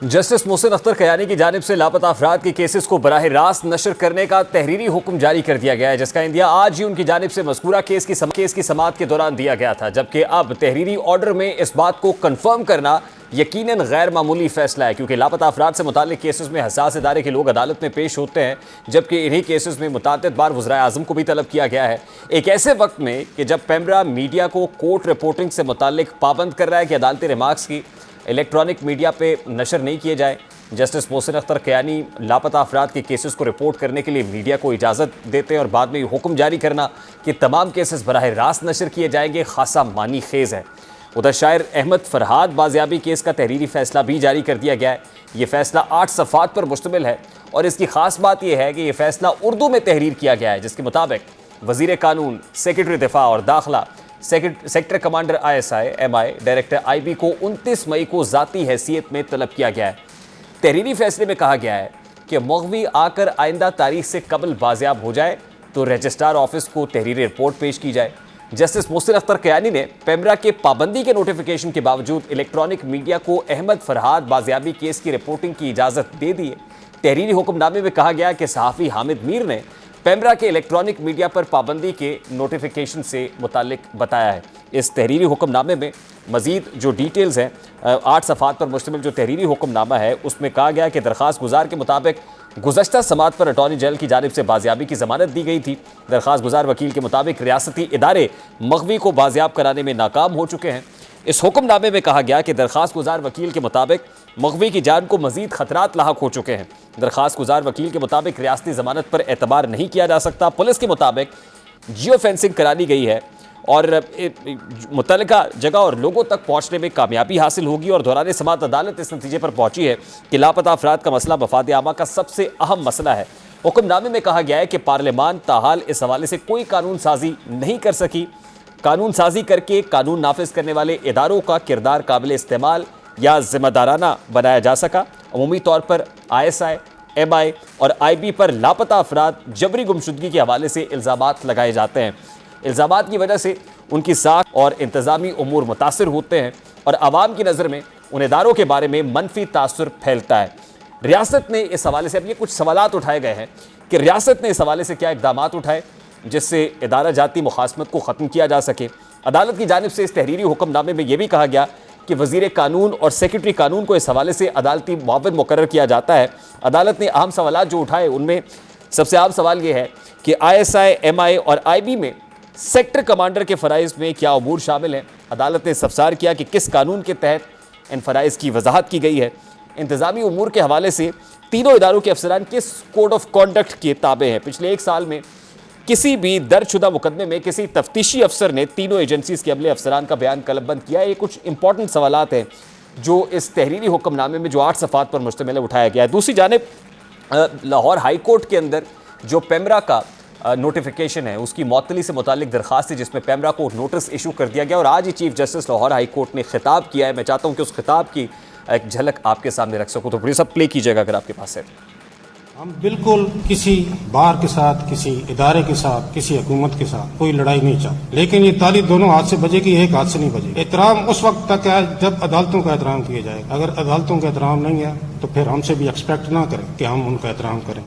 Justice Mohsin Akhtar Kayani की जानिब से लापता अफराद के केसेस को बराह रास्त नशर करने का तहरीरी हुक्म जारी कर दिया गया है, जिसका इंदिया आज ही उनकी जानिब से मज़कूरा केस की समाअत के दौरान दिया गया था। जबकि अब तहरीरी ऑर्डर में इस बात को कन्फर्म करना यकीनन गैर मामूली फैसला है, क्योंकि लापता अफराद से मुताल्लिक केसेस में हसास इदारे के लोग अदालत में पेश होते हैं, जबकि इन्हीं केसेस में मुतअद्दिद बार वज़ीर आज़म को भी तलब किया गया है। एक ऐसे वक्त में कि जब पेमरा मीडिया को कोर्ट रिपोर्टिंग से मुताल्लिक पाबंद कर रहा है कि अदालती रिमार्क्स की इलेक्ट्रॉनिक मीडिया पे नशर नहीं किए जाए। जस्टिस मोहसिन अख्तर कयानी लापता अफराद के केसेस को रिपोर्ट करने के लिए मीडिया को इजाज़त देते हैं और बाद में हुक्म जारी करना कि तमाम केसेस बराह रास्त नशर किए जाएंगे, खासा मानी खेज़ है। उधर शायर अहमद फरहाद बाजियाबी केस का तहरीरी फैसला भी जारी कर दिया गया है। ये फैसला 8 सफ़ात पर मुश्तमिल है और इसकी खास बात यह है कि यह फैसला उर्दू में तहरीर किया गया है, जिसके मुताबिक वज़ीर कानून, सेक्रेटरी दिफा और दाखिला, sector commander ISI MI, director IB को 29 मई को ज़ाती हैसियत में तलब किया गया है। तहरीरी फैसले में कहा गया है कि मुग़वी आकर आइंदा तारीख से कबल बाजियाब हो जाए तो रजिस्ट्रार ऑफिस को तहरीरी रिपोर्ट पेश की जाए। जस्टिस मोहसिन अख्तर कयानी ने पेमरा के पाबंदी के नोटिफिकेशन के बावजूद इलेक्ट्रॉनिक मीडिया को अहमद फरहाद बाजियाबी केस की रिपोर्टिंग की इजाज़त दे दी है। तहरीरी हुक्मनामे में कहा गया कि सहाफ़ी हामिद मीर ने पेमरा के इलेक्ट्रॉनिक मीडिया पर पाबंदी के नोटिफिकेशन से मुताल्लिक बताया है। इस तहरीरी हुक्मनामे में मज़ीद जो डिटेल्स हैं, 8 सफ़ात पर मुश्तमिल जो तहरीरी हुक्मनामा है, उसमें कहा गया कि दरख्वास्त गुजार के मुताबिक गुज़श्ता समाअत पर अटॉर्नी जनरल की जानिब से बाजियाबी की ज़मानत दी गई थी। दरख्वास्त गुजार वकील के मुताबिक रियासती इदारे मुग़वी को बाजियाब कराने में नाकाम हो चुके हैं। इस हुक्मनामे में कहा गया कि दरख्वास्त गुजार वकील के मुताबिक मुग़वी की जान को मज़ीद ख़तरात लाहक हो चुके हैं। दरख्वास्त गुजार वकील के मुताबिक रियासती ज़मानत पर एतबार नहीं किया जा सकता। पुलिस के मुताबिक जियो फेंसिंग करा ली गई है और मुतल्लिका जगह और लोगों तक पहुँचने में कामयाबी हासिल होगी और दौरान समाअत अदालत इस नतीजे पर पहुँची है कि लापता अफराद का मसला मफाद आमा का सबसे अहम मसला है। हुक्मनामे में कहा गया है कि पार्लियामान ताहाल इस हवाले से कोई कानून साजी नहीं कर सकी। कानून साजी करके कानून नाफिज करने वाले इदारों का किरदार काबिल इस्तेमाल या ज़िम्मेदाराना बनाया जा सका। अमूमी तौर पर ISI MI और IB पर लापता अफराद जबरी गुमशुदगी के हवाले से इल्ज़ामात लगाए जाते हैं। इल्ज़ामात की वजह से उनकी साख और इंतज़ामी उमूर मुतासिर होते हैं और आवाम की नज़र में उन इदारों के बारे में मनफी तासुर फैलता है। रियासत ने इस हवाले से अब ये कुछ सवालात उठाए गए हैं कि रियासत ने इस हवाले से क्या इक़दामात उठाए जिससे इदारा जाती मुखासमत को ख़त्म किया जा सके। अदालत की जानिब से इस तहरीरी हुक्मनामे में यह भी कहा गया कि वज़ीर कानून और सेक्रेटरी कानून को इस हवाले से अदालती मुआविन मुकर्रर किया जाता है। अदालत ने अहम सवालात जो उठाए उनमें सबसे अहम सवाल ये है कि ISI MI और IB में सेक्टर कमांडर के फ़राइज़ में क्या अमूर शामिल हैं। अदालत ने इस्तफ़सार किया कि किस कानून के तहत इन फ़राइज़ की वजाहत की गई है। इंतज़ामी उमूर के हवाले से तीनों इदारों के अफसरान किस कोड ऑफ कॉन्डक्ट के ताबे हैं। पिछले 1 साल में किसी भी दर्जशुदा मुकदमे में किसी तफ्तीशी अफसर ने तीनों एजेंसीज़ के अमले अफसरान का बयान कलमबंद किया है। ये कुछ इंपॉर्टेंट सवालात हैं जो इस तहरीरी हुक्मनामे में जो 8 सफ़ात पर मुश्तमिल है उठाया गया है। दूसरी जानिब लाहौर हाई कोर्ट के अंदर जो पेमरा का नोटिफिकेशन है उसकी मअतली से मुतालिक दरख्वास्त है, जिसमें पेमरा को नोटिस इशू कर दिया गया और आज ही chief justice Lahore high court ने खिताब किया है। मैं चाहता हूँ कि उस खिताब की एक झलक आपके सामने रख सकूँ, तो प्लीज़ सब प्ले कीजिएगा अगर आपके पास है। हम बिल्कुल किसी बार के साथ, किसी इदारे के साथ, किसी हुकूमत के साथ कोई लड़ाई नहीं चाहते, लेकिन ये ताली दोनों हाथ से बजेगी, एक हाथ से नहीं बजेगी। एहतराम उस वक्त तक है जब अदालतों का एहतराम किया जाएगा। अगर अदालतों का एहतराम नहीं है तो फिर हमसे भी एक्सपेक्ट ना करें कि हम उनका एहतराम करें।